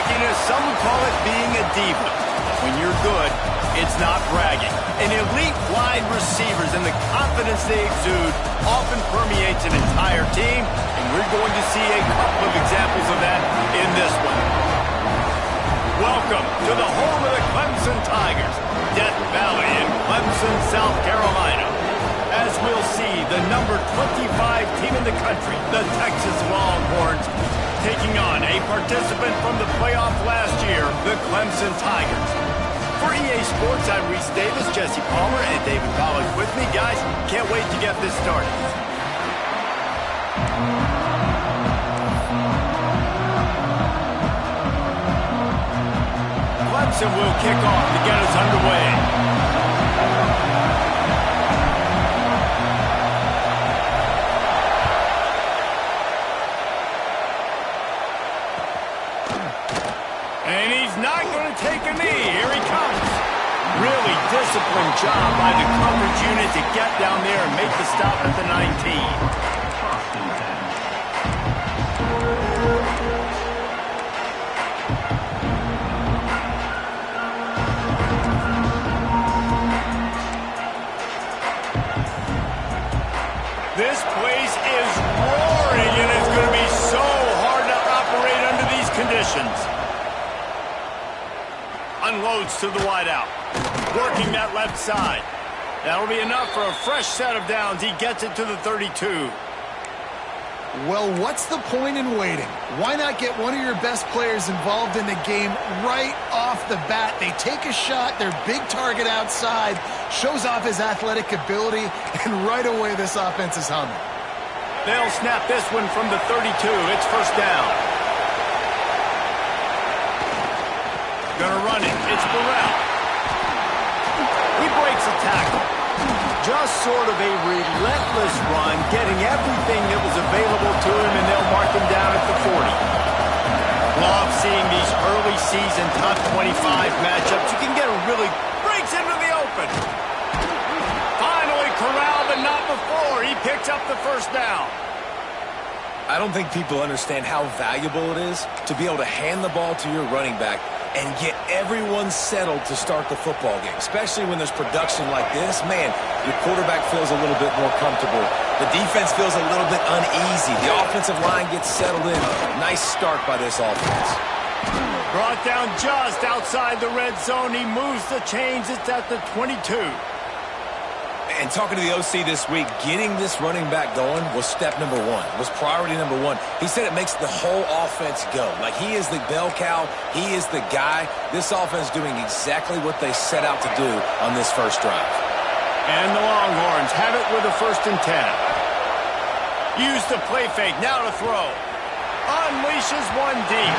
cockiness, some would call it being a diva. When you're good, it's not bragging. And elite wide receivers and the confidence they exude often permeates an entire team, and we're going to see a couple of examples of that in this one. Welcome to the home of the Clemson Tigers, Death Valley in Clemson, South Carolina. As we'll see, the number 25 team in the country, the Texas Longhorns, taking on a participant from the playoff last year, the Clemson Tigers. For EA Sports, I'm Reese Davis, Jesse Palmer, and David Collins with me. Guys, can't wait to get this started. Clemson will kick off to get us underway. And he's not going to take a knee. Here he comes. Really disciplined job by the coverage unit to get down there and make the stop at the 19. This place is roaring, and it's going to be so hard to operate under these conditions. Unloads to the wideout. Working that left side. That'll be enough for a fresh set of downs. He gets it to the 32. Well, what's the point in waiting? Why not get one of your best players involved in the game right off the bat? They take a shot, their big target outside, shows off his athletic ability, and right away this offense is humming. They'll snap this one from the 32. It's first down. Gonna run it. It's Burrell. He breaks a tackle. Just sort of a relentless run, getting everything that was available to him, and they'll mark him down at the 40. Love seeing these early season top 25 matchups. You can get a really breaks into the open. Finally corralled, but not before. He picks up the first down. I don't think people understand how valuable it is to be able to hand the ball to your running back and get everyone settled to start the football game, especially when there's production like this. Man, your quarterback feels a little bit more comfortable. The defense feels a little bit uneasy. The offensive line gets settled in. Nice start by this offense. Brought down just outside the red zone. He moves the chains. It's at the 22. And talking to the OC this week, getting this running back going was step number one, was priority number one. He said it makes the whole offense go. Like, he is the bell cow. He is the guy. This offense doing exactly what they set out to do on this first drive. And the Longhorns have it with a 1st and 10. Use the play fake. Now to throw. Unleashes one deep.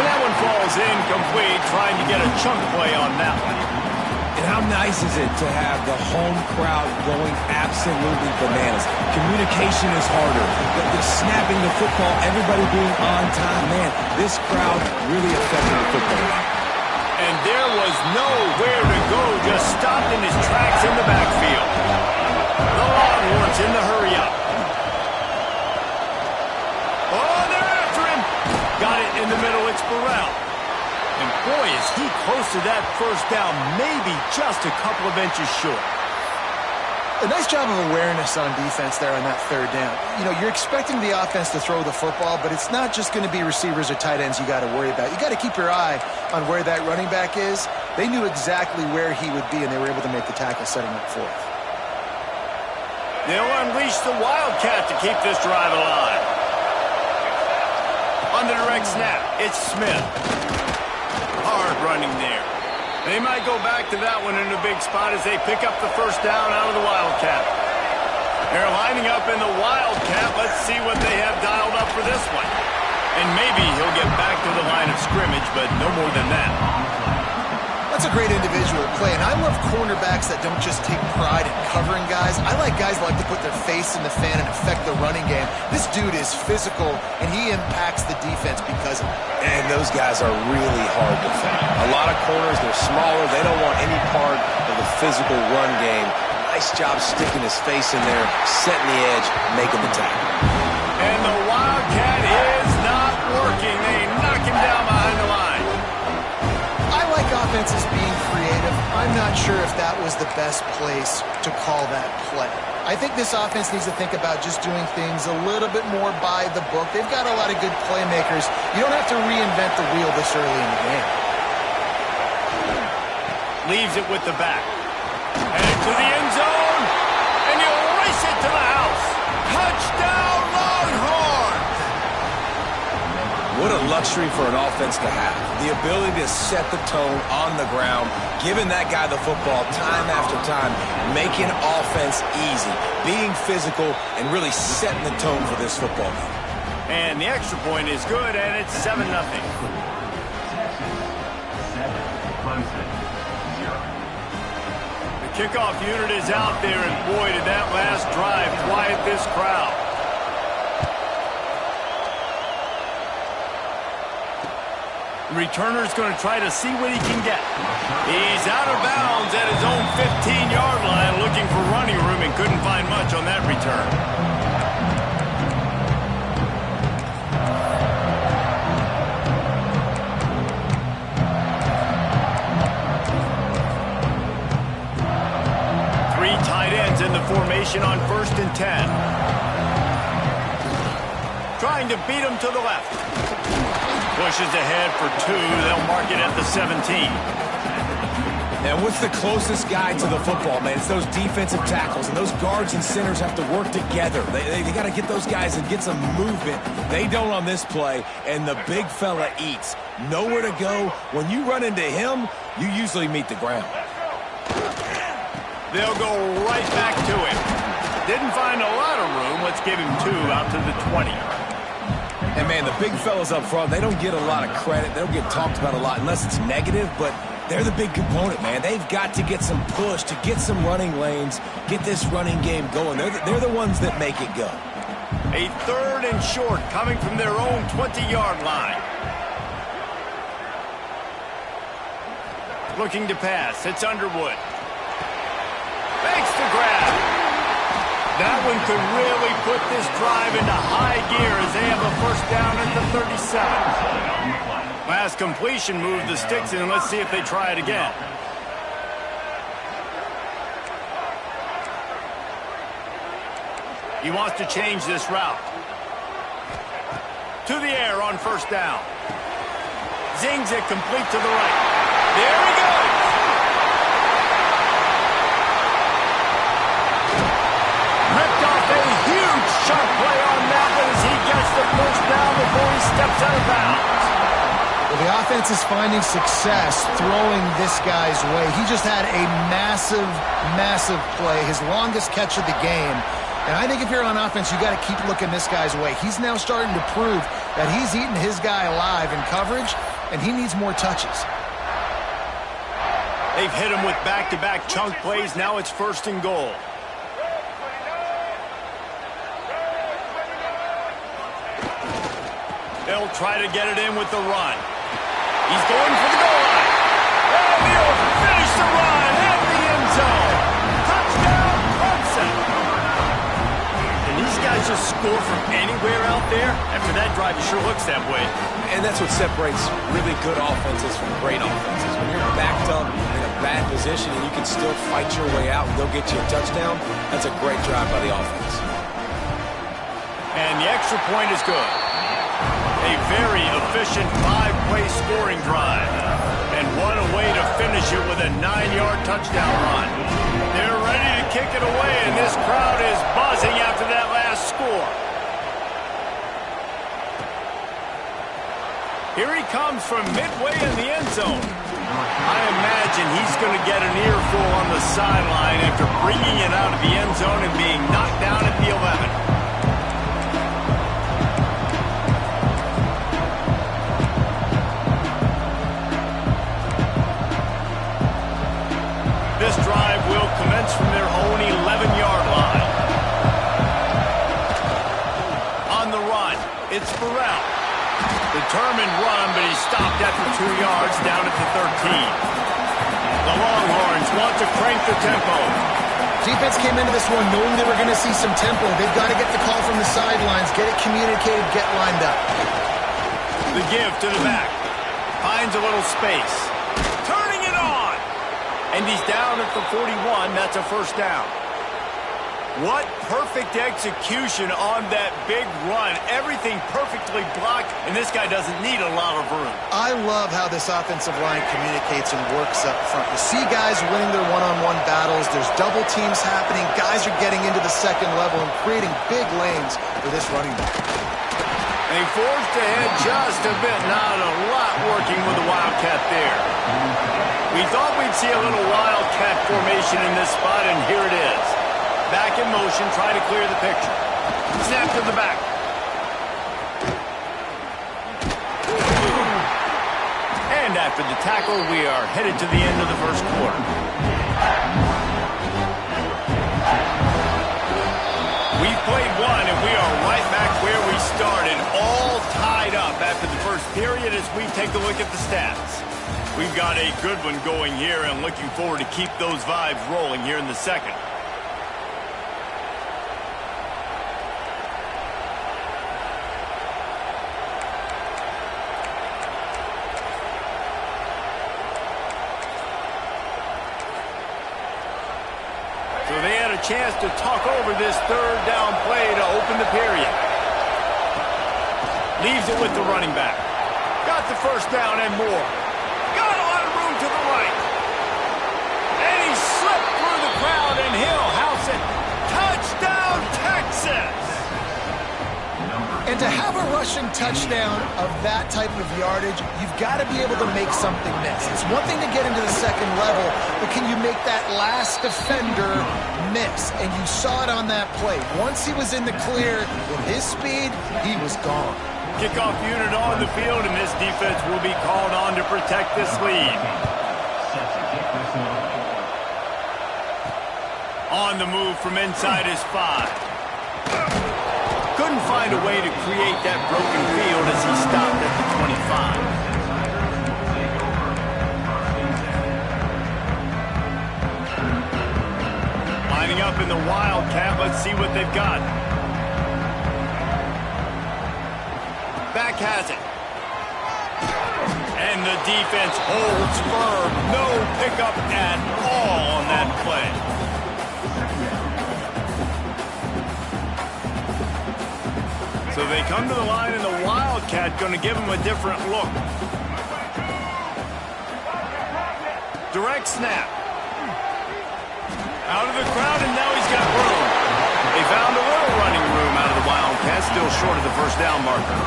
And that one falls incomplete, trying to get a chunk play on that one. And how nice is it to have the home crowd going absolutely bananas? Communication is harder. The snapping the football, everybody being on time. Man, this crowd really affected the football game. And there was nowhere to go, just stopped in his tracks in the backfield. The Longhorns in the hurry up. Oh, they're after him. Got it in the middle. It's Burrell. And boy, is he close to that first down, maybe just a couple of inches short. A nice job of awareness on defense there on that 3rd down. You know, you're expecting the offense to throw the football, but it's not just going to be receivers or tight ends you got to worry about. You got to keep your eye on where that running back is. They knew exactly where he would be, and they were able to make the tackle, setting up 4th. They'll unleash the Wildcat to keep this drive alive. On the direct snap, it's Smith. Hard running there. They might go back to that one in a big spot as they pick up the first down out of the Wildcat. They're lining up in the Wildcat. Let's see what they have dialed up for this one. And maybe he'll get back to the line of scrimmage, but no more than that. That's a great individual play, and I love cornerbacks that don't just take pride in covering guys. I like guys that like to put their face in the fan and affect the running game. This dude is physical, and he impacts the defense because of it. And those guys are really hard to find. A lot of corners, they're smaller. They don't want any part of the physical run game. Nice job sticking his face in there, setting the edge, making the tackle. And the Wildcat is not working. They knock him down behind the line offense is being creative, I'm not sure if that was the best place to call that play. I think this offense needs to think about just doing things a little bit more by the book. They've got a lot of good playmakers. You don't have to reinvent the wheel this early in the game. Leaves it with the back. Headed to the end zone, and he'll race it to the house. Touchdown, Longhorns! What a luxury for an offense to have. The ability to set the tone on the ground, giving that guy the football time after time, making offense easy, being physical, and really setting the tone for this football game. And the extra point is good, and it's 7-0. Clemson, 0. The kickoff unit is out there, and boy, did that last drive quiet this crowd. The returner's going to try to see what he can get. He's out of bounds at his own 15-yard line, looking for running room, and couldn't find much on that return. Three tight ends in the formation on 1st and 10. Trying to beat him to the left. Pushes ahead for 2. They'll mark it at the 17. And what's the closest guy to the football, man? It's those defensive tackles, and those guards and centers have to work together. They got to get those guys and get some movement. They don't on this play, and the big fella eats. Nowhere to go. When you run into him, you usually meet the ground. They'll go right back to him. Didn't find a lot of room. Let's give him 2 out to the 20. And, man, the big fellas up front, they don't get a lot of credit. They don't get talked about a lot unless it's negative, but they're the big component, man. They've got to get some push, to get some running lanes, get this running game going. They're the ones that make it go. A 3rd and short coming from their own 20-yard line. Looking to pass. It's Underwood. Makes the grab. That one could really put this drive into high gear as they have a 1st down at the 37. Last completion moved the sticks in, and let's see if they try it again. He wants to change this route. To the air on 1st down. Zings it complete to the right. There he goes. Ripped off a huge sharp play on that one as he gets the 1st down before he steps out of bounds. Well, the offense is finding success throwing this guy's way. He just had a massive, massive play, his longest catch of the game. And I think if you're on offense, you got to keep looking this guy's way. He's now starting to prove that he's eating his guy alive in coverage, and he needs more touches. They've hit him with back-to-back chunk plays. Now it's 1st and goal. They'll try to get it in with the run. He's going for the goal line. And he'll finish the run at the end zone. Touchdown, Clemson. And these guys just score from anywhere out there. After that drive, it sure looks that way. And that's what separates really good offenses from great offenses. When you're backed up in a bad position and you can still fight your way out and go get you a touchdown, that's a great drive by the offense. And the extra point is good. A very efficient 5-play scoring drive. And what a way to finish it with a 9-yard touchdown run. They're ready to kick it away, and this crowd is buzzing after that last score. Here he comes from midway in the end zone. I imagine he's going to get an earful on the sideline after bringing it out of the end zone and being knocked down at the 11. This drive will commence from their own 11-yard line. On the run, it's Burrell. Determined run, but he stopped after 2 yards down at the 13. The Longhorns want to crank the tempo. Defense came into this one knowing they were going to see some tempo. They've got to get the call from the sidelines, get it communicated, get lined up. The give to the back. Finds a little space. Turning it And he's down at the 41. That's a first down. What perfect execution on that big run. Everything perfectly blocked, and this guy doesn't need a lot of room. I love how this offensive line communicates and works up front. You see guys winning their one-on-one battles. There's double teams happening. Guys are getting into the second level and creating big lanes for this running back. They forced ahead just a bit. Not a lot working with the Wildcat there. We thought we'd see a little Wildcat formation in this spot, and here it is. Back in motion, trying to clear the picture. Snap to the back. And after the tackle, we are headed to the end of the first quarter. We've played one, and we are right back where we started, all tied up after the first period as we take a look at the stats. We've got a good one going here, and looking forward to keep those vibes rolling here in the second. So they had a chance to talk over this third down play to open the period. Leaves it with the running back. Got the first down and more. Got a lot of room to the right. And he slipped through the crowd, and he'll house it. Touchdown, Texas! And to have a rushing touchdown of that type of yardage, you've got to be able to make something miss. It's one thing to get into the second level, but can you make that last defender miss? And you saw it on that play. Once he was in the clear with his speed, he was gone. Kickoff unit on the field, and this defense will be called on to protect this lead. On the move from inside his 5. Couldn't find a way to create that broken field as he stopped at the 25. Lining up in the Wildcat. Let's see what they've got. Back has it. And the defense holds firm. No pickup at all on that play. So they come to the line, and the Wildcat going to give him a different look. Direct snap. Out of the crowd, and now he's got room. They found a little running room out of the Wildcat, still short of the first down marker.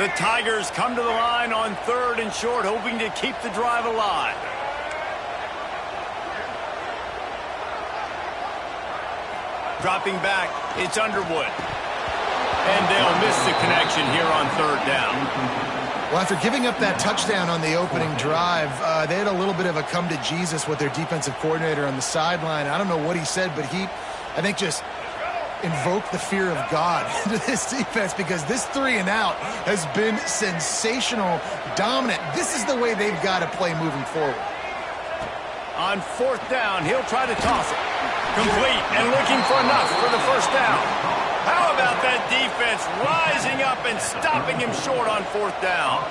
The Tigers come to the line on 3rd and short, hoping to keep the drive alive. Dropping back, it's Underwood. And they'll miss the connection here on 3rd down. Well, after giving up that touchdown on the opening drive, they had a little bit of a come to Jesus with their defensive coordinator on the sideline. I don't know what he said, but he, I think, just invoked the fear of God into this defense, because this 3 and out has been sensational, dominant. This is the way they've got to play moving forward. On 4th down, he'll try to toss it. Complete and looking for enough for the first down. How about that defense rising up and stopping him short on 4th down?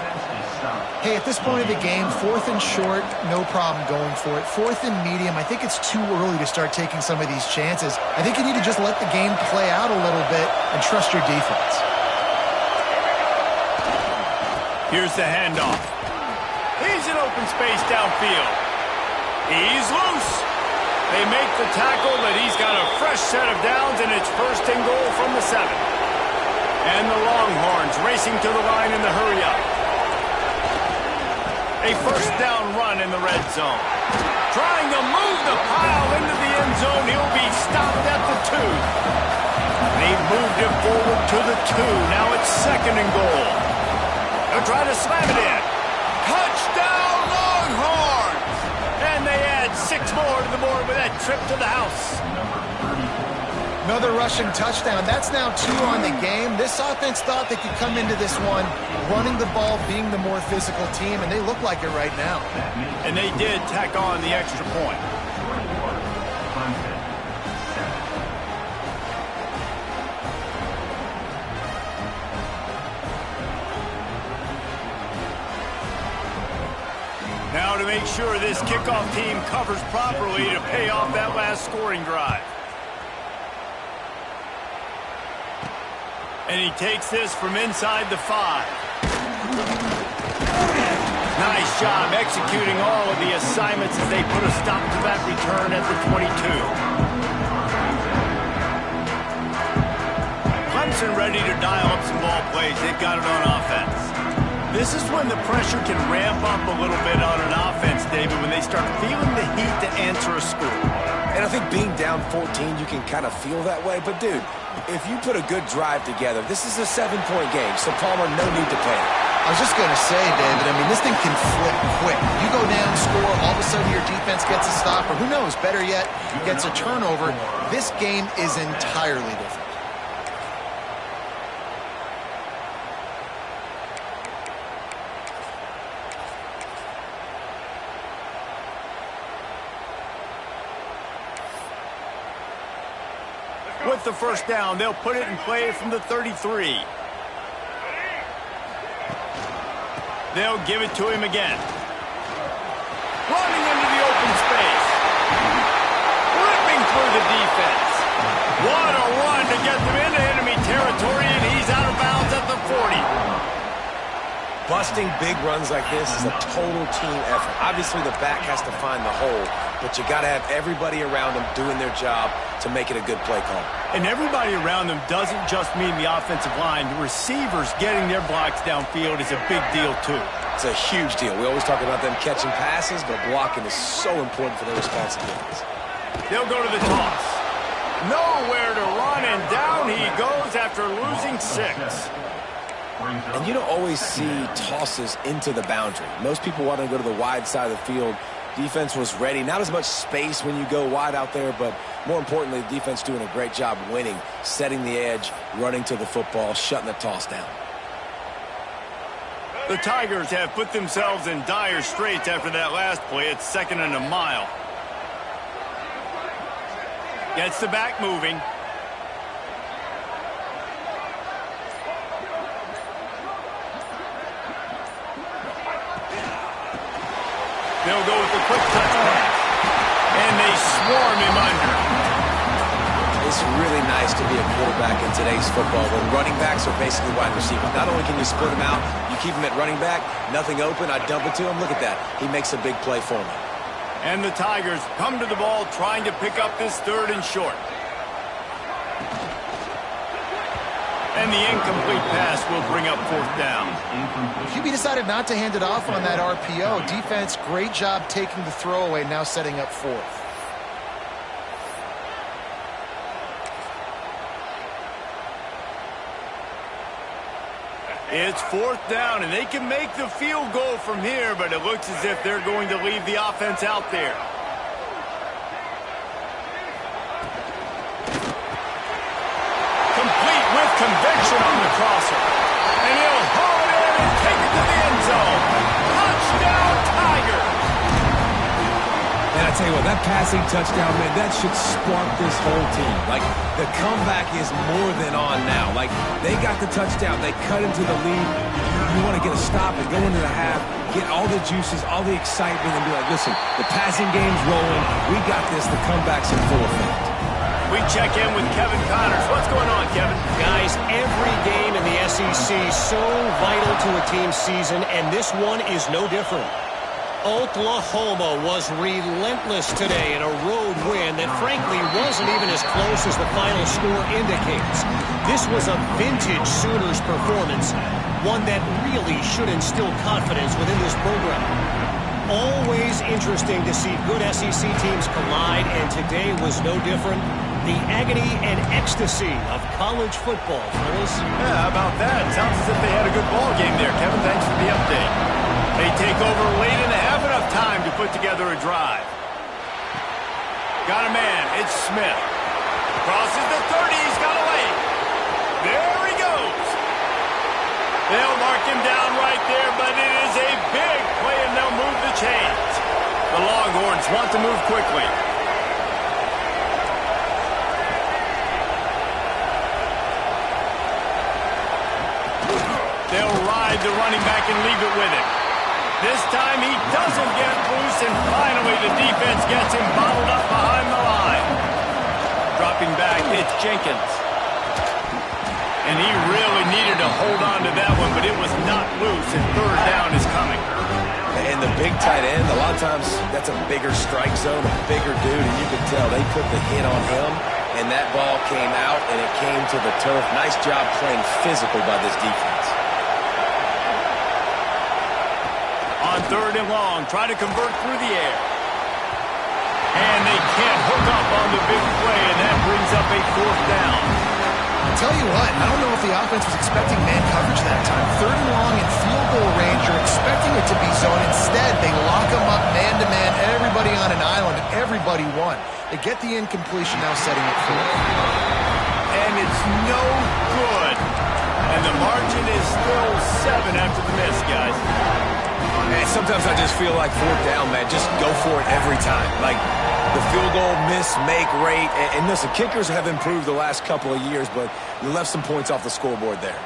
Hey, at this point of the game, 4th and short, no problem going for it. 4th and medium, I think it's too early to start taking some of these chances. I think you need to just let the game play out a little bit and trust your defense. Here's the handoff. He's in open space downfield. He's loose. They make the tackle, but he's got a fresh set of downs, and it's 1st and goal from the 7. And the Longhorns racing to the line in the hurry-up. A first down run in the red zone. Trying to move the pile into the end zone. He'll be stopped at the 2. They've moved him forward to the 2. Now it's 2nd and goal. They'll try to slam it in. Touchdown, Longhorns! And they add 6 more to the board with that trip to the house. Another rushing touchdown. That's now 2 on the game. This offense thought they could come into this one running the ball, being the more physical team, and they look like it right now. And they did tack on the extra point. Now to make sure this kickoff team covers properly to pay off that last scoring drive. And he takes this from inside the 5. Nice job executing all of the assignments as they put a stop to that return at the 22. Clemson ready to dial up some ball plays. They've got it on offense. This is when the pressure can ramp up a little bit on an offense, David, when they start feeling the heat to answer a score. And I think being down 14, you can kind of feel that way. But, dude, if you put a good drive together, this is a 7-point game, so Palmer, no need to panic. I was just going to say, David, I mean, this thing can flip quick. You go down, score, all of a sudden your defense gets a stop, or who knows, better yet, gets a turnover. This game is entirely different. With the first down, they'll put it in play from the 33. They'll give it to him again. Running into the open space. Ripping through the defense. What a run to get them into enemy territory, and he's out of bounds at the 40. Busting big runs like this is a total team effort. Obviously, the back has to find the hole, but you got to have everybody around them doing their job to make it a good play call. And everybody around them doesn't just mean the offensive line. The receivers getting their blocks downfield is a big deal, too. It's a huge deal. We always talk about them catching passes, but blocking is so important for their responsibilities. They'll go to the toss. Nowhere to run, and down he goes after losing 6. And you don't always see tosses into the boundary. Most people want to go to the wide side of the field. Defense was ready. Not as much space when you go wide out there, but more importantly, the defense doing a great job winning, setting the edge, running to the football, shutting the toss down. The Tigers have put themselves in dire straits after that last play. It's 2nd and a mile. Gets the back moving. They'll go with the quick touch pass. And they swarm him under. It's really nice to be a quarterback in today's football when running backs are basically wide receivers. Not only can you split them out, you keep them at running back, nothing open, I dump it to him. Look at that. He makes a big play for me. And the Tigers come to the ball trying to pick up this 3rd and short. And the incomplete pass will bring up 4th down. QB decided not to hand it off on that RPO. Defense, great job taking the throwaway, now setting up 4th. It's 4th down, and they can make the field goal from here, but it looks as if they're going to leave the offense out there. Complete with conviction on the crosser. And he'll haul it in and take it to the end zone. Touchdown, Tigers! And I tell you what, that passing touchdown, man, that should spark this whole team. Like, the comeback is more than on now. Like, they got the touchdown. They cut into the lead. You want to get a stop and go into the half, get all the juices, all the excitement, and be like, listen, the passing game's rolling. We got this. The comeback's in full effect. We check in with Kevin Connors. What's going on, Kevin? Guys, every game in the SEC is so vital to a team's season, and this one is no different. Oklahoma was relentless today in a road win that frankly wasn't even as close as the final score indicates. This was a vintage Sooners performance, one that really should instill confidence within this program. Always interesting to see good SEC teams collide, and today was no different. The agony and ecstasy of college football, fellas. Yeah, how about that? Sounds as if they had a good ball game there, Kevin. Thanks for the update. They take over late and have enough time to put together a drive. Got a man. It's Smith. Crosses the 30. He's got a lane. There he goes. They'll mark him down right there, but it is a big play, and they'll move the chains. The Longhorns want to move quickly. They'll ride the running back and leave it with him. This time he doesn't get loose, and finally the defense gets him bottled up behind the line. Dropping back, it's Jenkins. And he really needed to hold on to that one, but it was not loose, and third down is coming. And the big tight end, a lot of times that's a bigger strike zone, a bigger dude, and you can tell they put the hit on him, and that ball came out, and it came to the turf. Nice job playing physical by this defense. On third and long, try to convert through the air. And they can't hook up on the big play, and that brings up a fourth down. I'll tell you what, I don't know if the offense was expecting man coverage that time. Third and long in field goal range, you're expecting it to be zone. Instead, they lock them up man-to-man, everybody on an island, and everybody won. They get the incompletion, now setting it forward. And it's no good. And the margin is still 7 after the miss, guys. And sometimes I just feel like fourth down, man, just go for it every time. Like the field goal miss, make rate. And listen, kickers have improved the last couple of years, but you left some points off the scoreboard there.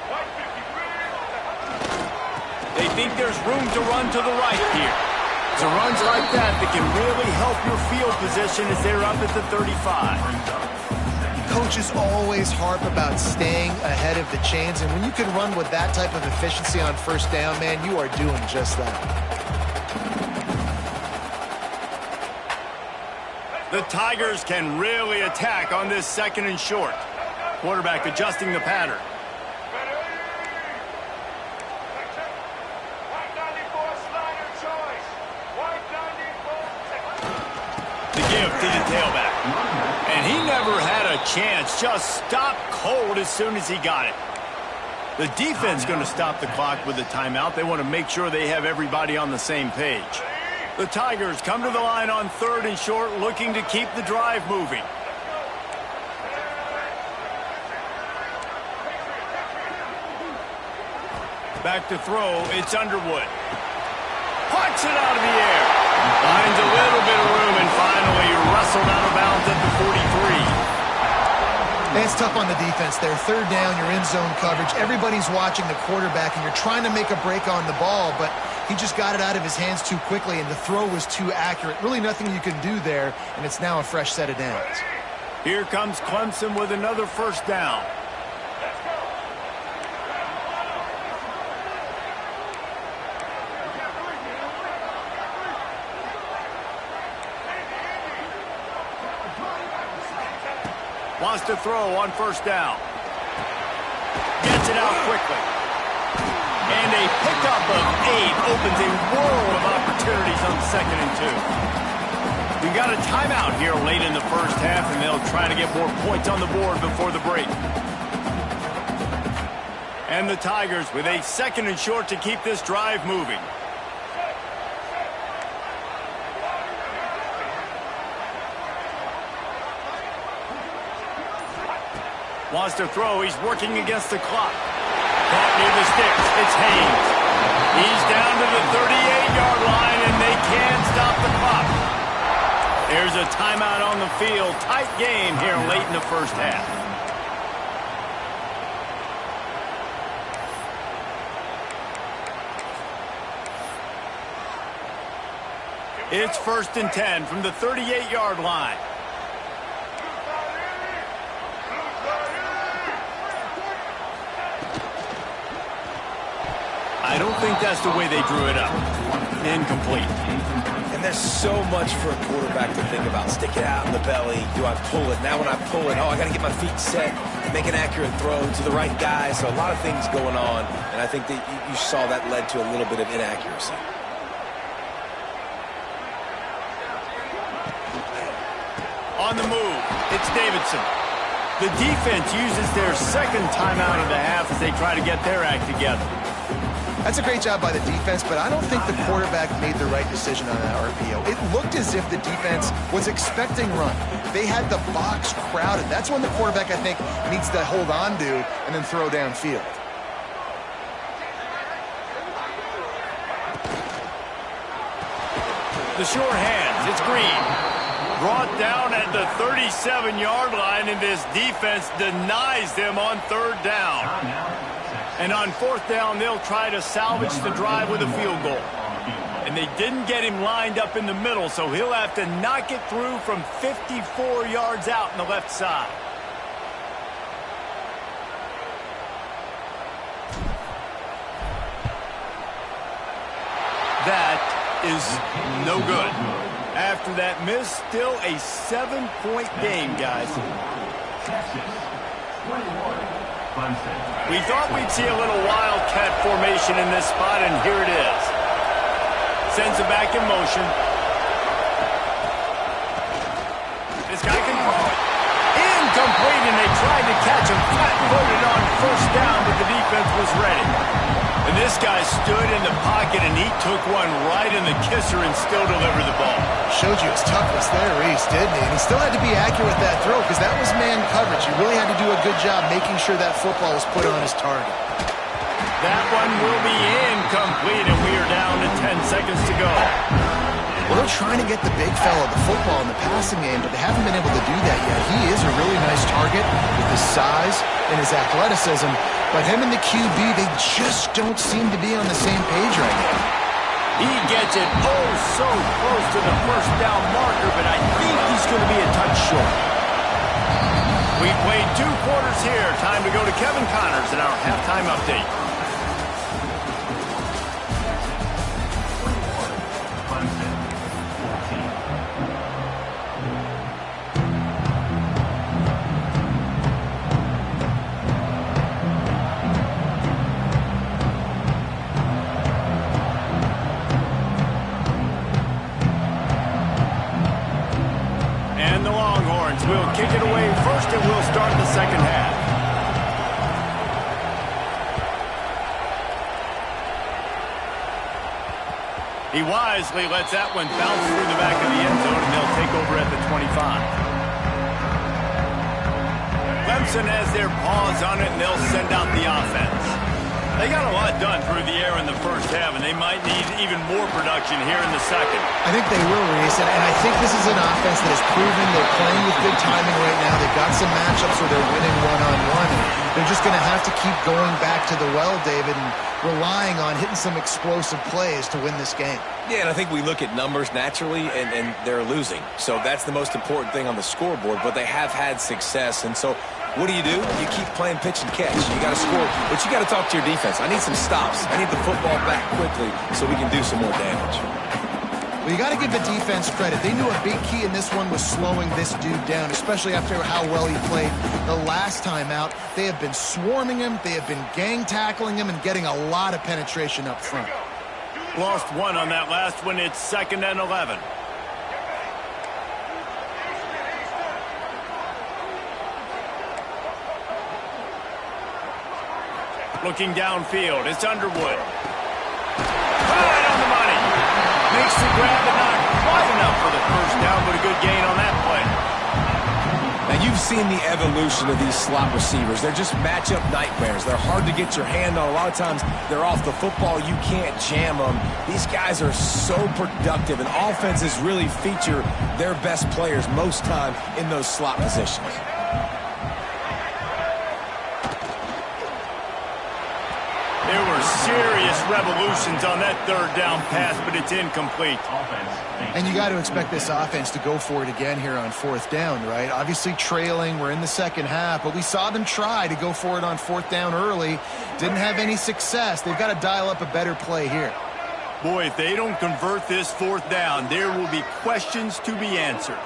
They think there's room to run to the right here. It's runs like that can really help your field position as they're up at the 35. Coaches always harp about staying ahead of the chains, and when you can run with that type of efficiency on first down, man, you are doing just that. The Tigers can really attack on this second and short. Quarterback adjusting the pattern. The give to the tailback. And he never had a chance. Just stopped cold as soon as he got it. The defense going to stop the clock with the timeout. They want to make sure they have everybody on the same page. The Tigers come to the line on third and short, looking to keep the drive moving. Back to throw, it's Underwood. Parks it out of the air. Finds a little bit of room and finally wrestled out of bounds at the 43. It's tough on the defense there. Third down, you're in zone coverage. Everybody's watching the quarterback, and you're trying to make a break on the ball, but he just got it out of his hands too quickly, and the throw was too accurate. Really nothing you can do there, and it's now a fresh set of downs. Here comes Clemson with another first down. Wants to throw on first down. Gets it out quickly. And a pickup of 8 opens a world of opportunities on second and 2. We got a timeout here late in the first half, and they'll try to get more points on the board before the break. And the Tigers with a second and short to keep this drive moving. Wants to throw. He's working against the clock. Caught near the sticks. It's Haynes. He's down to the 38-yard line, and they can't stop the clock. There's a timeout on the field. Tight game here late in the first half. It's 1st and 10 from the 38-yard line. I don't think that's the way they drew it up. Incomplete. And there's so much for a quarterback to think about. Stick it out in the belly. Do I pull it? Now when I pull it, I got to get my feet set, make an accurate throw to the right guy. So a lot of things going on, and I think that you saw that led to a little bit of inaccuracy. On the move, it's Davidson. The defense uses their second timeout of the half as they try to get their act together. That's a great job by the defense, but I don't think the quarterback made the right decision on that RPO. It looked as if the defense was expecting run. They had the box crowded. That's when the quarterback, I think, needs to hold on to and then throw downfield. The short hands, it's Green. Brought down at the 37-yard line, and this defense denies them on third down. And on fourth down, they'll try to salvage the drive with a field goal. And they didn't get him lined up in the middle, so he'll have to knock it through from 54 yards out on the left side. That is no good. After that miss, still a 7-point game, guys. We thought we'd see a little wildcat formation in this spot, and here it is. Sends it back in motion. This guy can throw it. Incomplete, and they tried to catch him flat-footed on first down, but the defense was ready. And this guy stood in the pocket, and he took one right in the kisser and still delivered the ball. Showed you his toughness there, Reese, didn't he? And he still had to be accurate with that throw because that was man coverage. He really had to do a good job making sure that football was put on his target. That one will be incomplete, and we are down to 10 seconds to go. Well, they're trying to get the big fella the football in the passing game, but they haven't been able to do that yet. He is a really nice target with his size and his athleticism, but him and the QB, they just don't seem to be on the same page right now. He gets it oh so close to the first down marker, but I think he's going to be a touch short. We played 2 quarters here. Time to go to Kevin Connors in our halftime update. We'll kick it away first, and we'll start the second half. He wisely lets that one bounce through the back of the end zone, and they'll take over at the 25. Clemson has their paws on it, and they'll send out the offense. They got a lot done through the air in the first half, and they might need even more production here in the second. I think they will, Reese, and I think this is an offense that has proven they're playing with good timing right now. They've got some matchups where they're winning one-on-one, and they're just going to have to keep going back to the well, David, and relying on hitting some explosive plays to win this game. Yeah, and I think we look at numbers naturally, and they're losing. So that's the most important thing on the scoreboard, but they have had success, and so what do? You keep playing pitch and catch. You got to score, but you got to talk to your defense. I need some stops. I need the football back quickly so we can do some more damage. Well, you got to give the defense credit. They knew a big key in this one was slowing this dude down, especially after how well he played the last time out. They have been swarming him. They have been gang tackling him and getting a lot of penetration up front. Lost one on that last one. It's 2nd and 11. Looking downfield, it's Underwood. Right on the money. Makes the grab, but not quite enough for the first down, but a good gain on that play. Now, you've seen the evolution of these slot receivers. They're just matchup nightmares. They're hard to get your hand on. A lot of times, they're off the football. You can't jam them. These guys are so productive, and offenses really feature their best players most time in those slot positions. There were serious revolutions on that 3rd down pass, but it's incomplete. And you got to expect this offense to go for it again here on 4th down, right? Obviously trailing, we're in the second half, but we saw them try to go for it on 4th down early. Didn't have any success. They've got to dial up a better play here. Boy, if they don't convert this 4th down, there will be questions to be answered.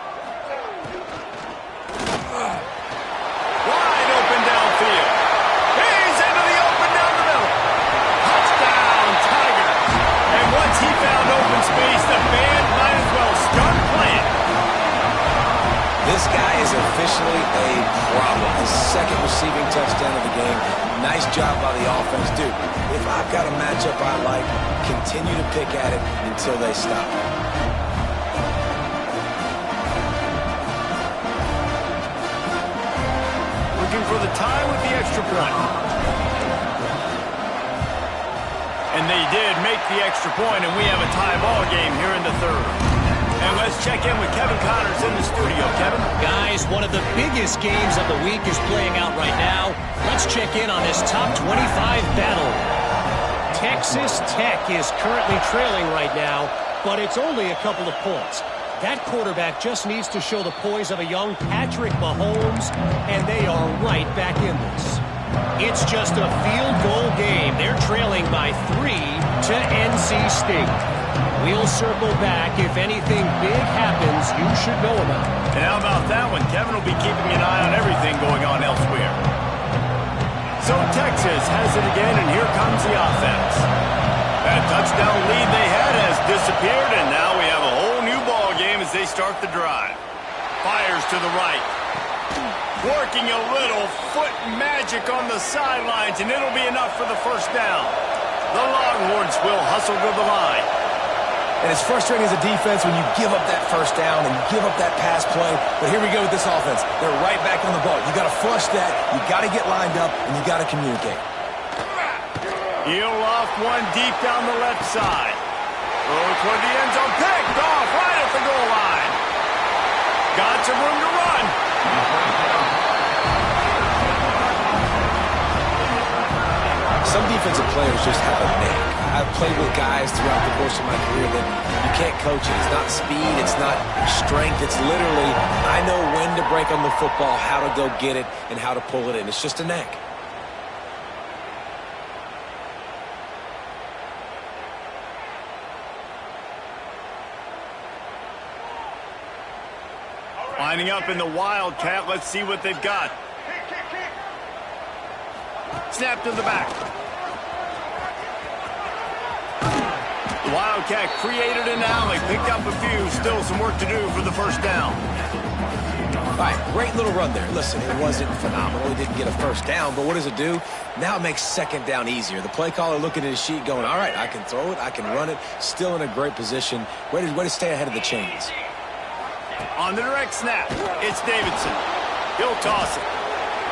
Wide open downfield. He's into the open down the middle. Touchdown, Tigers. And once he found open space, the band might as well start playing. This guy is officially a problem. His 2nd receiving touchdown of the game. Nice job by the offense. Dude, if I've got a matchup I like, continue to pick at it until they stop. Looking for the tie with the extra point. And they did make the extra point, and we have a tie ball game here in the 3rd. And let's check in with Kevin Connors in the studio. Kevin? Guys, one of the biggest games of the week is playing out right now. Let's check in on this top 25 battle. Texas Tech is currently trailing right now, but it's only a couple of points. That quarterback just needs to show the poise of a young Patrick Mahomes, and they are right back in this. It's just a field goal game. They're trailing by 3 to NC State. We'll circle back if anything big happens you should know about. And how about that one? Kevin will be keeping an eye on everything going on elsewhere. So Texas has it again, and here comes the offense. That touchdown lead they had has disappeared, and now we have a whole new ball game as they start the drive. Fires to the right. Working a little foot magic on the sidelines, and it'll be enough for the first down. The Longhorns will hustle to the line. And it's frustrating as a defense when you give up that first down and you give up that pass play. But here we go with this offense. They're right back on the ball. You got to flush that. You got to get lined up, and you got to communicate. Heel off one deep down the left side. Throw toward the end zone. Picked off right at the goal line. Got some room to run. Some defensive players just have a knack. I've played with guys throughout the course of my career that you can't coach it. It's not speed. It's not strength. It's literally, I know when to break on the football, how to go get it, and how to pull it in. It's just a knack. Lining up in the Wildcat. Let's see what they've got. Snap to the back. The Wildcat created an alley, picked up a few, still some work to do for the first down. All right, great little run there. Listen, it wasn't phenomenal. He didn't get a first down, but what does it do? Now it makes second down easier. The play caller looking at his sheet going, all right, I can throw it, I can run it, still in a great position. Way to stay ahead of the chains. On the direct snap, it's Davidson. He'll toss it.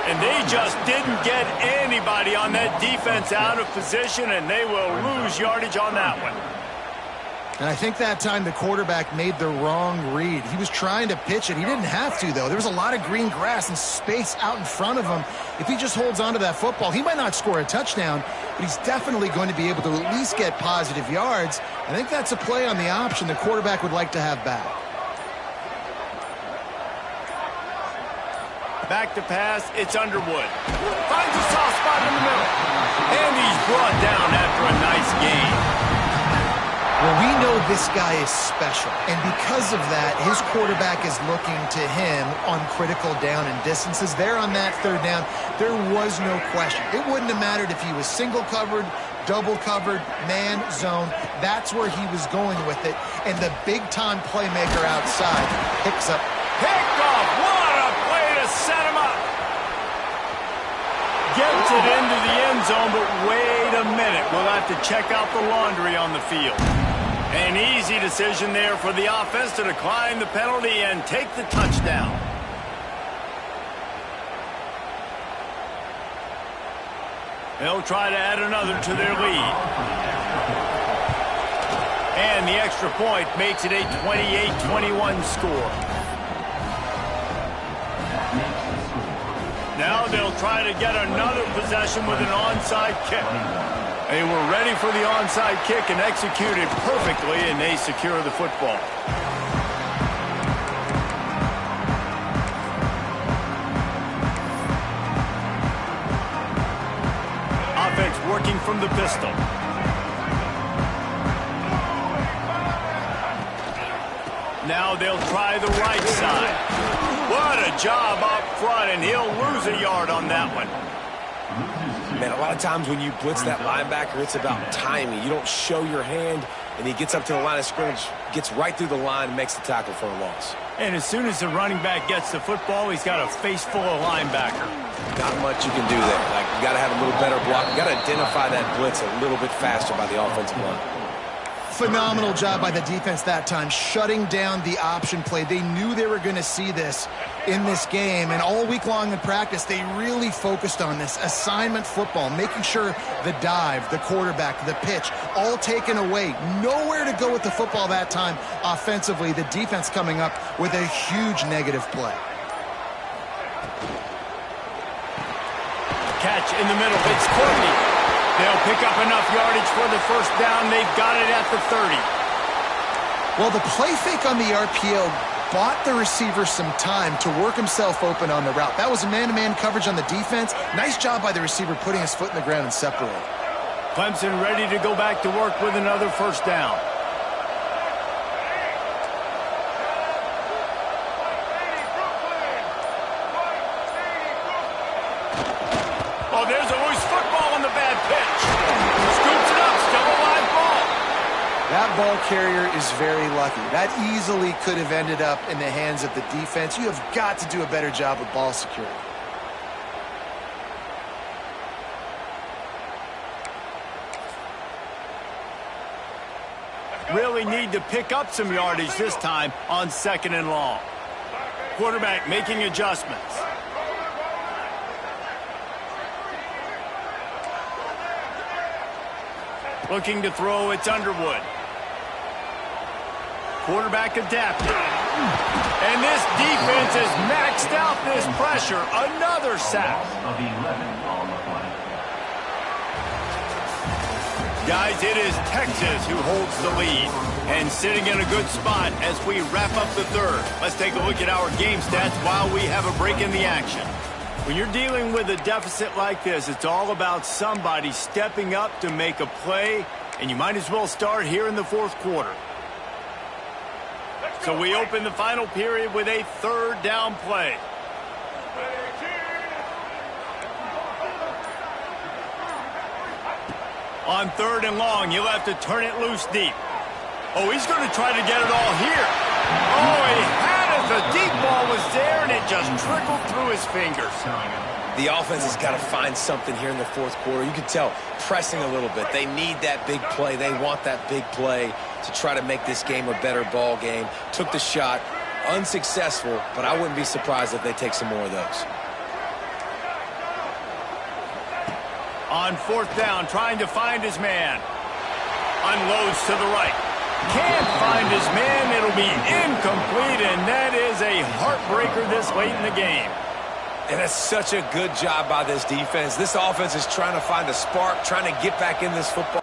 And they just didn't get anybody on that defense out of position, and they will lose yardage on that one. And I think that time the quarterback made the wrong read. He was trying to pitch it. He didn't have to, though. There was a lot of green grass and space out in front of him. If he just holds on to that football, he might not score a touchdown, but he's definitely going to be able to at least get positive yards. I think that's a play on the option the quarterback would like to have back. Back to pass, it's Underwood. Finds a soft spot in the middle. And he's brought down after a nice gain. Well, we know this guy is special, and because of that, his quarterback is looking to him on critical down and distances. There on that third down, there was no question. It wouldn't have mattered if he was single covered, double covered, man, zone. That's where he was going with it, and the big-time playmaker outside picks up. Picked off. What a play to set him up. Gets it into the end zone, but wait a minute. We'll have to check out the laundry on the field. An easy decision there for the offense to decline the penalty and take the touchdown. They'll try to add another to their lead. And the extra point makes it a 28-21 score. Now they'll try to get another possession with an onside kick. They were ready for the onside kick and executed perfectly, and they secure the football. Offense working from the pistol. Now they'll try the right side. What a job up front, and he'll lose a yard on that one. Man, a lot of times when you blitz that linebacker, it's about timing. You don't show your hand, and he gets up to the line of scrimmage, gets right through the line, and makes the tackle for a loss. And as soon as the running back gets the football, he's got a face full of linebacker. Not much you can do there. Like, you got to have a little better block. You got to identify that blitz a little bit faster by the offensive line. Phenomenal job by the defense that time, shutting down the option play. They knew they were going to see this in this game, and all week long in practice, they really focused on this assignment football, making sure the dive, the quarterback, the pitch, all taken away. Nowhere to go with the football that time offensively. The defense coming up with a huge negative play. Catch in the middle. It's Courtney. They'll pick up enough yardage for the first down. They've got it at the 30. Well, the play fake on the RPO bought the receiver some time to work himself open on the route. That was a man-to-man coverage on the defense. Nice job by the receiver putting his foot in the ground and separating. Clemson ready to go back to work with another first down. Oh, there's a loose football on the bad pitch. Scoops it up, still a live ball. That ball carrier is very lucky. That easily could have ended up in the hands of the defense. You have got to do a better job with ball security. Really need to pick up some yardage this time on 2nd and long. Quarterback making adjustments. Looking to throw, it's Underwood. Quarterback adapted. And this defense has maxed out this pressure. Another sack. Of 11 on the play. Guys, it is Texas who holds the lead and sitting in a good spot as we wrap up the third. Let's take a look at our game stats while we have a break in the action. When you're dealing with a deficit like this, it's all about somebody stepping up to make a play, and you might as well start here in the fourth quarter. So we open the final period with a 3rd down play. On 3rd and long, you'll have to turn it loose deep. Oh, he's going to try to get it all here. Oh, he had it. The deep ball was there, and it just trickled through his fingers. The offense has got to find something here in the fourth quarter. You can tell pressing a little bit. They need that big play. They want that big play to try to make this game a better ball game. Took the shot. Unsuccessful, but I wouldn't be surprised if they take some more of those. On 4th down, trying to find his man. Unloads to the right. Can't find his man. It'll be incomplete, and that is a heartbreaker this late in the game. And that's such a good job by this defense. This offense is trying to find a spark, trying to get back in this football.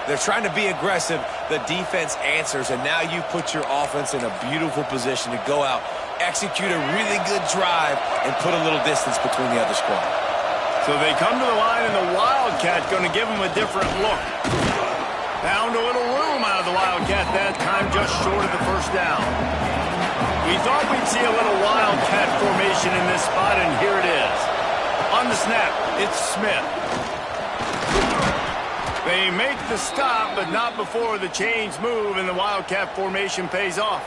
They're trying to be aggressive. The defense answers, and now you put your offense in a beautiful position to go out, execute a really good drive, and put a little distance between the other squad. So they come to the line, and the Wildcat going to give them a different look. Found a little room out of the Wildcat that time, just short of the first down. We thought we'd see a little Wildcat formation in this spot, and here it is. On the snap, it's Smith. They make the stop, but not before the chains move and the Wildcat formation pays off.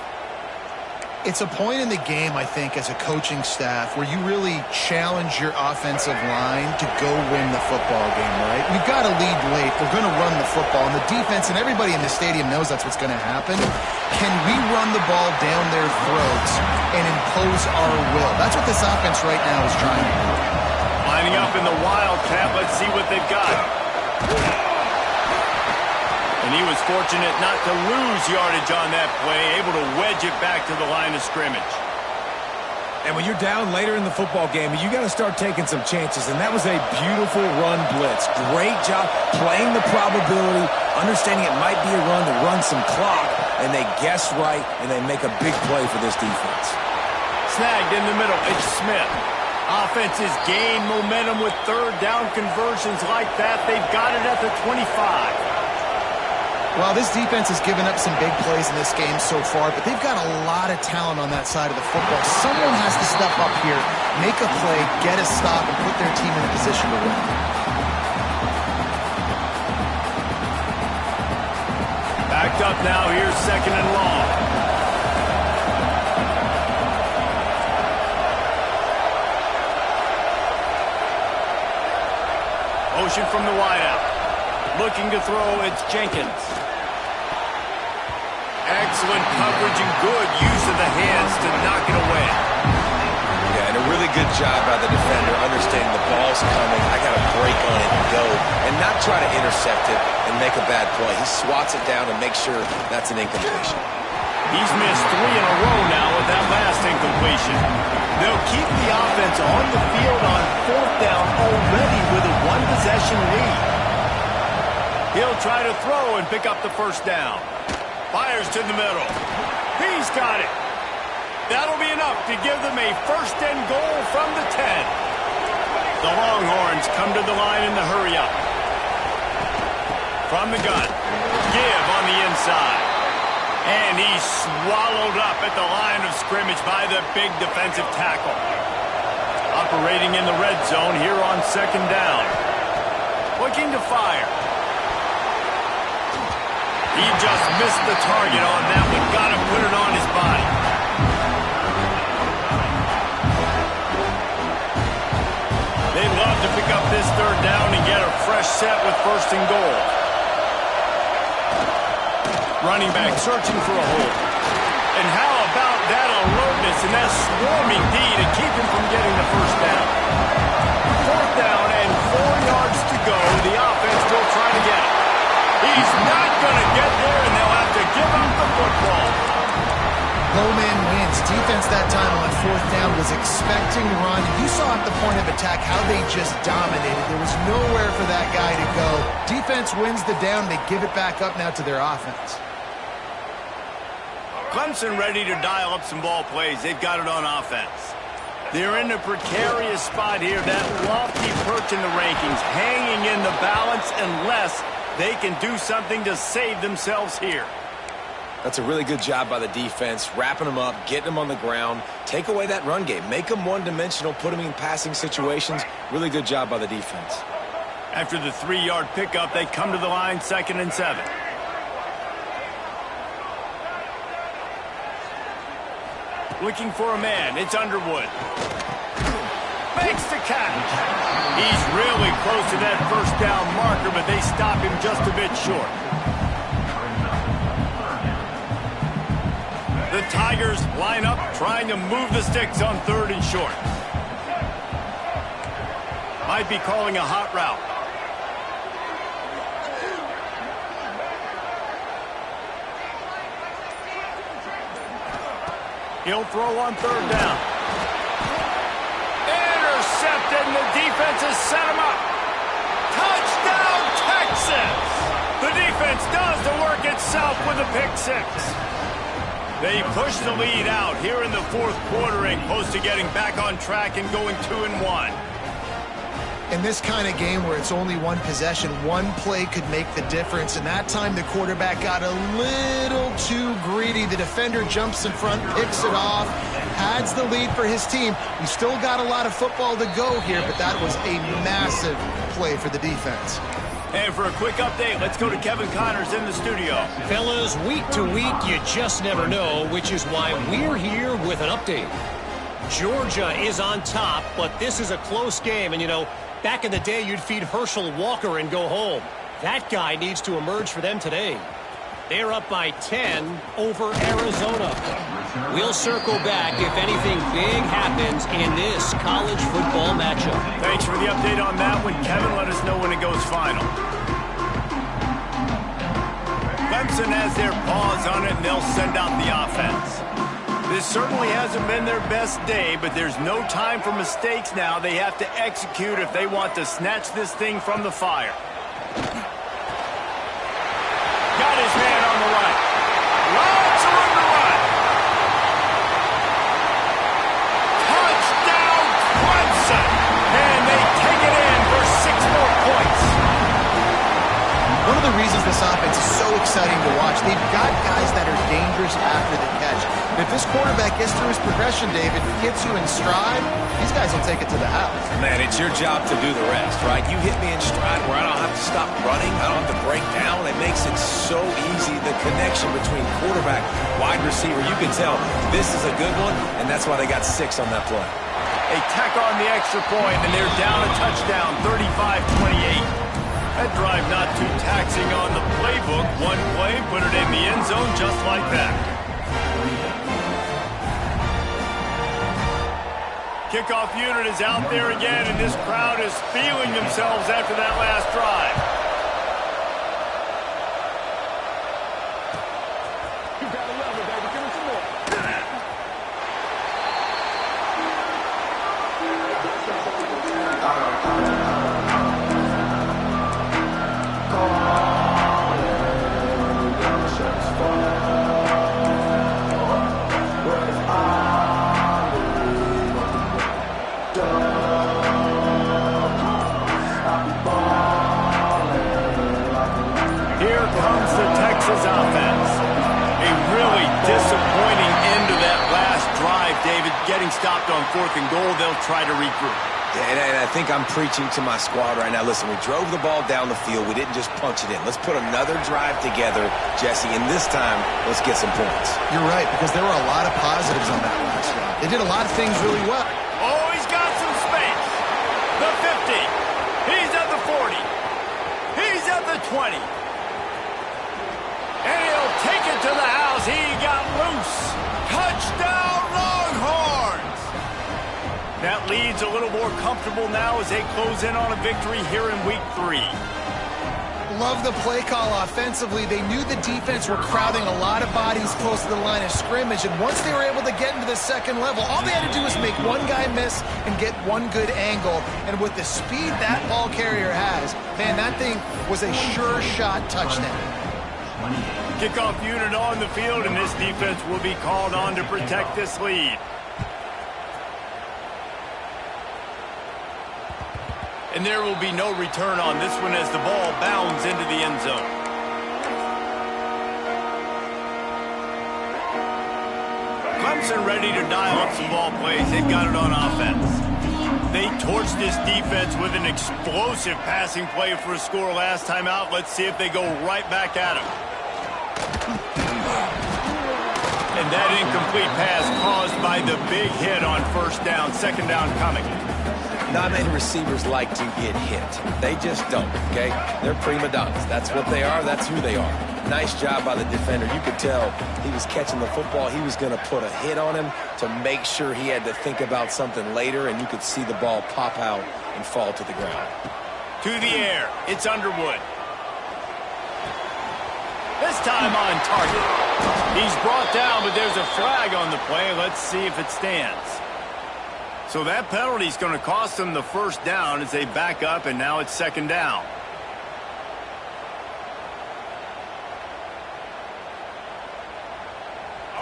It's a point in the game, I think, as a coaching staff where you really challenge your offensive line to go win the football game, right? We've got to lead late. We're going to run the football, and the defense and everybody in the stadium knows that's what's going to happen. Can we run the ball down their throats and impose our will? That's what this offense right now is trying to do. Lining up in the Wildcat, let's see what they've got. And he was fortunate not to lose yardage on that play, able to wedge it back to the line of scrimmage. And when you're down later in the football game, you got to start taking some chances, and that was a beautiful run blitz. Great job playing the probability, understanding it might be a run to run some clock, and they guess right, and they make a big play for this defense. Snagged in the middle, it's Smith. Offenses gain momentum with 3rd down conversions like that. They've got it at the 25. Well, this defense has given up some big plays in this game so far, but they've got a lot of talent on that side of the football. Someone has to step up here, make a play, get a stop, and put their team in a position to win. Backed up now, here's 2nd and long. Motion from the wideout. Looking to throw, it's Jenkins. Excellent coverage and good use of the hands to knock it away. Yeah, and a really good job by the defender, understanding the ball's coming. I got to break on it and go, and not try to intercept it and make a bad play. He swats it down and makes sure that's an incompletion. He's missed 3 in a row now with that last incompletion. They'll keep the offense on the field on 4th down already with a 1-possession lead. He'll try to throw and pick up the first down. Fires to the middle. He's got it. That'll be enough to give them a 1st and goal from the 10. The Longhorns come to the line in the hurry-up. From the gun. Give on the inside. And he's swallowed up at the line of scrimmage by the big defensive tackle. Operating in the red zone here on 2nd down. Looking to fire. He just missed the target on that one. Got to put it on his body. They'd love to pick up this 3rd down and get a fresh set with 1st and goal. Running back searching for a hole. And how about that alertness and that swarming D to keep him from getting the 1st down? 4th down and 4 yards to go. The offense will try to get it. He's not going to get there, and they'll have to give up the football. Low man wins. Defense that time on 4th down was expecting run. You saw at the point of attack how they just dominated. There was nowhere for that guy to go. Defense wins the down. They give it back up now to their offense. Clemson ready to dial up some ball plays. They've got it on offense. They're in a precarious spot here. That lofty perch in the rankings, hanging in the balance unless they can do something to save themselves here. That's a really good job by the defense, wrapping them up, getting them on the ground, take away that run game, make them one-dimensional, put them in passing situations. Really good job by the defense. After the 3-yard pickup, they come to the line 2nd and 7. Looking for a man. It's Underwood. Makes the catch. He's really close to that 1st down marker, but they stop him just a bit short. The Tigers line up, trying to move the sticks on 3rd and short. Might be calling a hot route. He'll throw on 3rd down. Intercepted, and the defense has set him up. Touchdown, Texas! The defense does the work itself with a pick 6. They push the lead out here in the 4th quarter and close to getting back on track and going 2-1. In this kind of game where it's only 1 possession, 1 play could make the difference. And that time the quarterback got a little too greedy. The defender jumps in front, picks it off, adds the lead for his team. We still got a lot of football to go here, but that was a massive play for the defense. And for a quick update, let's go to Kevin Connors in the studio. Fellas, week to week, you just never know, which is why we're here with an update. Georgia is on top, but this is a close game. And, you know, back in the day, you'd feed Herschel Walker and go home. That guy needs to emerge for them today. They're up by 10 over Arizona. We'll circle back if anything big happens in this college football matchup. Thanks for the update on that one, Kevin. Let us know when it goes final. Clemson has their paws on it, and they'll send out the offense. This certainly hasn't been their best day, but there's no time for mistakes now. They have to execute if they want to snatch this thing from the fire. Got his man on the right. Lots of room to run. Touchdown, Clemson! And they take it in for 6 more points. One of the reasons this offense is so exciting to watch, they've got guys that are dangerous after the catch. If this quarterback gets through his progression, David, hits you in stride, these guys will take it to the house. Man, it's your job to do the rest, right? You hit me in stride where I don't have to stop running. I don't have to break down. It makes it so easy. The connection between quarterback, wide receiver, you can tell this is a good one, and that's why they got 6 on that play. They tack on the extra point, and they're down a touchdown, 35-28. That drive not too taxing on the playbook. One play, put it in the end zone just like that. Kickoff unit is out there again, and this crowd is feeling themselves after that last drive. You gotta love it, baby. stopped on 4th and goal, they'll try to regroup. Yeah, and I think I'm preaching to my squad right now. Listen, we drove the ball down the field. We didn't just punch it in. Let's put another drive together, Jesse, and this time, let's get some points. You're right, because there were a lot of positives on that last drive. They did a lot of things really well. Oh, he's got some space. The 50. He's at the 40. He's at the 20. And he'll take it to the house. He got loose. Touchdown, Longhorns! That lead's a little more comfortable now as they close in on a victory here in Week 3. Love the play call offensively. They knew the defense were crowding a lot of bodies close to the line of scrimmage, and once they were able to get into the second level, all they had to do was make one guy miss and get one good angle. And with the speed that ball carrier has, man, that thing was a sure shot touchdown. Kickoff unit on the field, and this defense will be called on to protect this lead. And there will be no return on this one as the ball bounds into the end zone. Clemson ready to dial up some ball plays. They've got it on offense. They torched this defense with an explosive passing play for a score last time out. Let's see if they go right back at him. And that incomplete pass caused by the big hit on first down, second down coming. Not many receivers like to get hit. They just don't, okay? They're prima donnas. That's what they are. That's who they are. Nice job by the defender. You could tell he was catching the football. He was going to put a hit on him to make sure he had to think about something later, and you could see the ball pop out and fall to the ground. To the air. It's Underwood. This time on target. He's brought down, but there's a flag on the play. Let's see if it stands. So that penalty is going to cost them the first down as they back up, and now it's second down.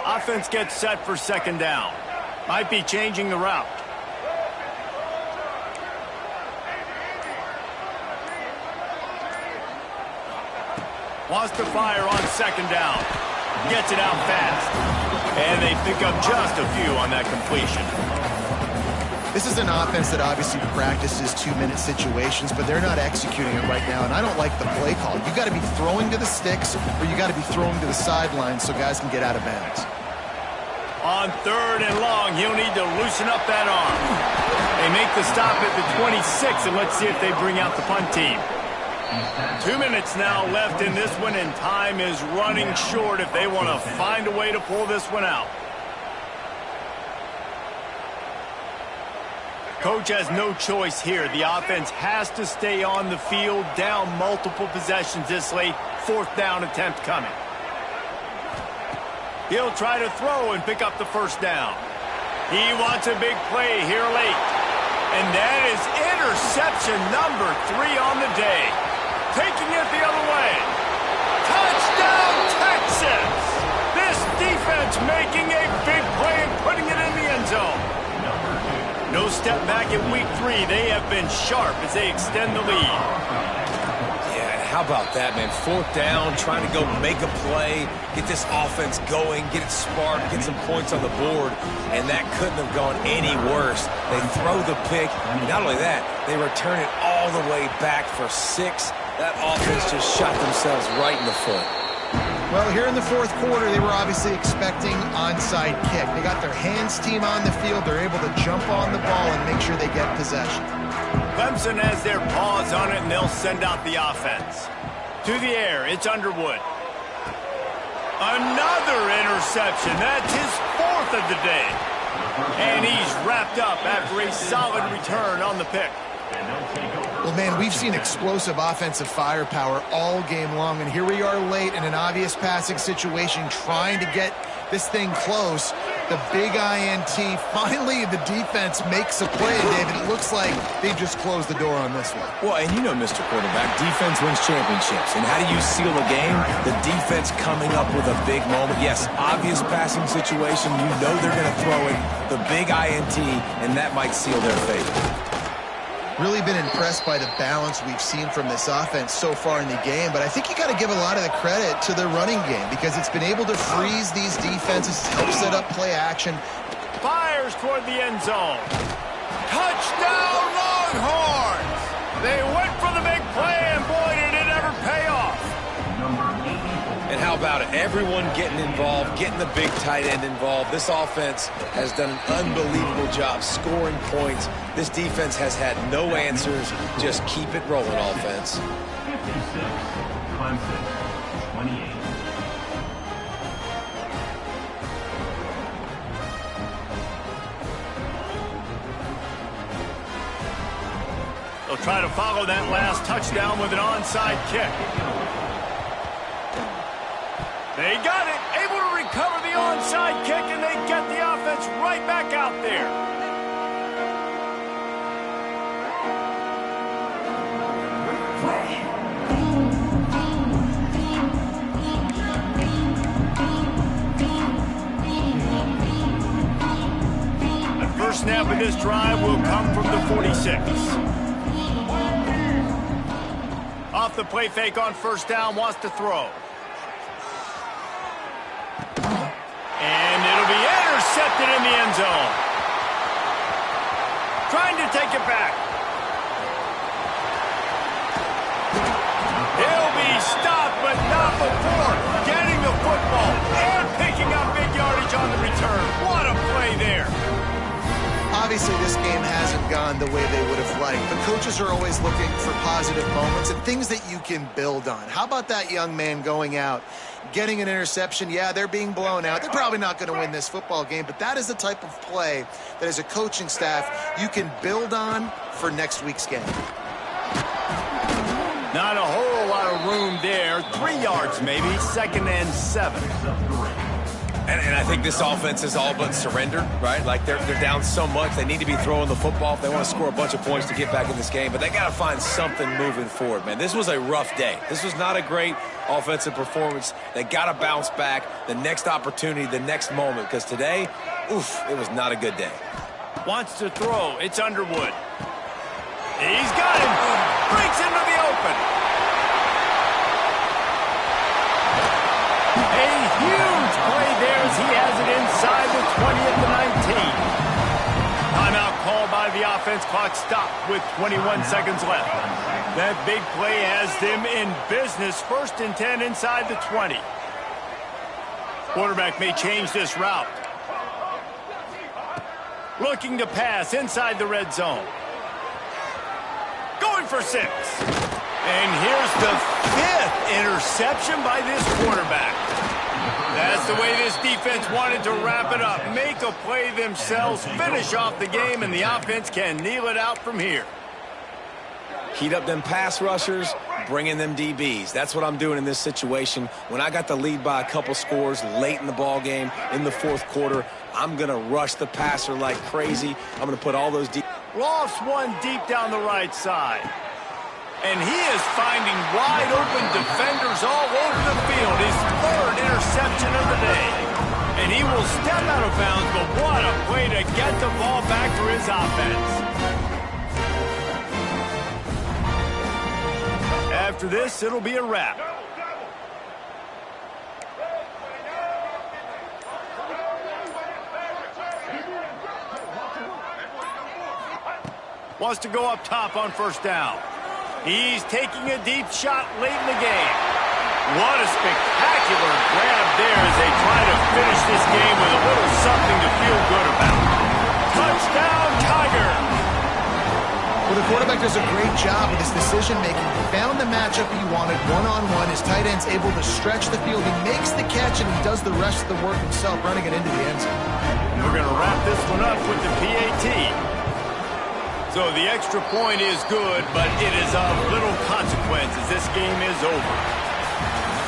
Offense gets set for second down. Might be changing the route. Wants to fire on second down. Gets it out fast. And they pick up just a few on that completion. This is an offense that obviously practices 2-minute situations, but they're not executing it right now, and I don't like the play call. You got to be throwing to the sticks, or you got to be throwing to the sidelines so guys can get out of bounds. On third and long, he'll need to loosen up that arm. They make the stop at the 26, and let's see if they bring out the punt team. 2 minutes now left in this one, and time is running short if they want to find a way to pull this one out. Coach has no choice here. The offense has to stay on the field, down multiple possessions this late. Fourth down attempt coming. He'll try to throw and pick up the first down. He wants a big play here late. And that is interception number 3 on the day. Taking it the other way. Touchdown, Texas! This defense making a big play and putting it in the end zone. No step back in Week 3. They have been sharp as they extend the lead. Yeah, how about that, man? Fourth down, trying to go make a play, get this offense going, get it sparked, get some points on the board, and that couldn't have gone any worse. They throw the pick, and not only that, they return it all the way back for 6. That offense just shot themselves right in the foot. Well, here in the fourth quarter, they were obviously expecting onside kick. They got their hands team on the field. They're able to jump on the ball and make sure they get possession. Clemson has their paws on it, and they'll send out the offense. To the air, it's Underwood. Another interception. That's his 4th of the day. And he's wrapped up after a solid return on the pick. Well, man, we've seen explosive offensive firepower all game long, and here we are late in an obvious passing situation trying to get this thing close. The big INT. Finally, the defense makes a play, David. It looks like they've just closed the door on this one. Well, and you know, Mr. Quarterback, defense wins championships. And how do you seal a game? The defense coming up with a big moment. Yes, obvious passing situation. You know they're going to throw it. The big INT, and that might seal their fate. Really been impressed by the balance we've seen from this offense so far in the game, but I think you got to give a lot of the credit to their running game because it's been able to freeze these defenses, help set up play action. fires toward the end zone. Touchdown, Longhorns! They went for the big play, and boy, did it ever pay off. And how about it? Everyone getting involved, getting the big tight end involved. This offense has done an unbelievable job scoring points. This defense has had no answers. Just keep it rolling, offense. 56, Clemson, 28. They'll try to follow that last touchdown with an onside kick. They got it, able to recover the onside kick, and they get the offense right back out there. The first snap of this drive will come from the 46. Off the play fake on first down, wants to throw. And it'll be intercepted in the end zone. Trying to take it back. He'll be stopped, but not before getting the football and picking up big yardage on the return. What a play there. Obviously, this game hasn't gone the way they would have liked, but coaches are always looking for positive moments and things that you can build on. How about that young man going out, getting an interception? Yeah, they're being blown out. They're probably not going to win this football game, but that is the type of play that as a coaching staff you can build on for next week's game. Not a whole lot of room there. 3 yards maybe, 2nd and 7. And I think this offense is all but surrendered, right? Like they're down so much. They need to be throwing the football if they want to score a bunch of points to get back in this game. But they got to find something moving forward, man. This was a rough day. This was not a great offensive performance. They got to bounce back the next opportunity, the next moment. Because today, oof, it was not a good day. Wants to throw. It's Underwood. He's got him. Breaks into the open. A huge play there as he has it inside the 20 at the 19. Timeout called by the offense. Clock stopped with 21 seconds left. That big play has them in business. 1st and 10 inside the 20. Quarterback may change this route. Looking to pass inside the red zone. Going for 6. And here's the 5th interception by this quarterback. That's the way this defense wanted to wrap it up. Make a play themselves, finish off the game, and the offense can kneel it out from here. Heat up them pass rushers, bring in them DBs. That's what I'm doing in this situation. When I got the lead by a couple scores late in the ball game, in the 4th quarter, I'm going to rush the passer like crazy. I'm going to put all those Lofts one deep down the right side. And he is finding wide open defenders all over the field. His 3rd interception of the day. And he will step out of bounds, but what a play to get the ball back for his offense. After this, it'll be a wrap. Wants to go up top on first down. He's taking a deep shot late in the game. What a spectacular grab there as they try to finish this game with a little something to feel good about. Touchdown, Tiger! Well, the quarterback does a great job with his decision-making. He found the matchup he wanted one-on-one. His tight end's able to stretch the field. He makes the catch, and he does the rest of the work himself, running it into the end zone. We're going to wrap this one up with the PAT. So the extra point is good, but it is of little consequence as this game is over.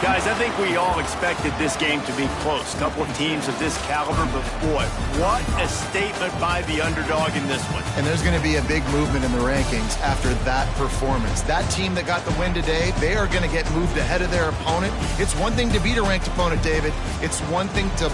Guys, I think we all expected this game to be close. A couple of teams of this caliber, but boy, what a statement by the underdog in this one. And there's going to be a big movement in the rankings after that performance. That team that got the win today, they are going to get moved ahead of their opponent. It's one thing to beat a ranked opponent, David. It's one thing to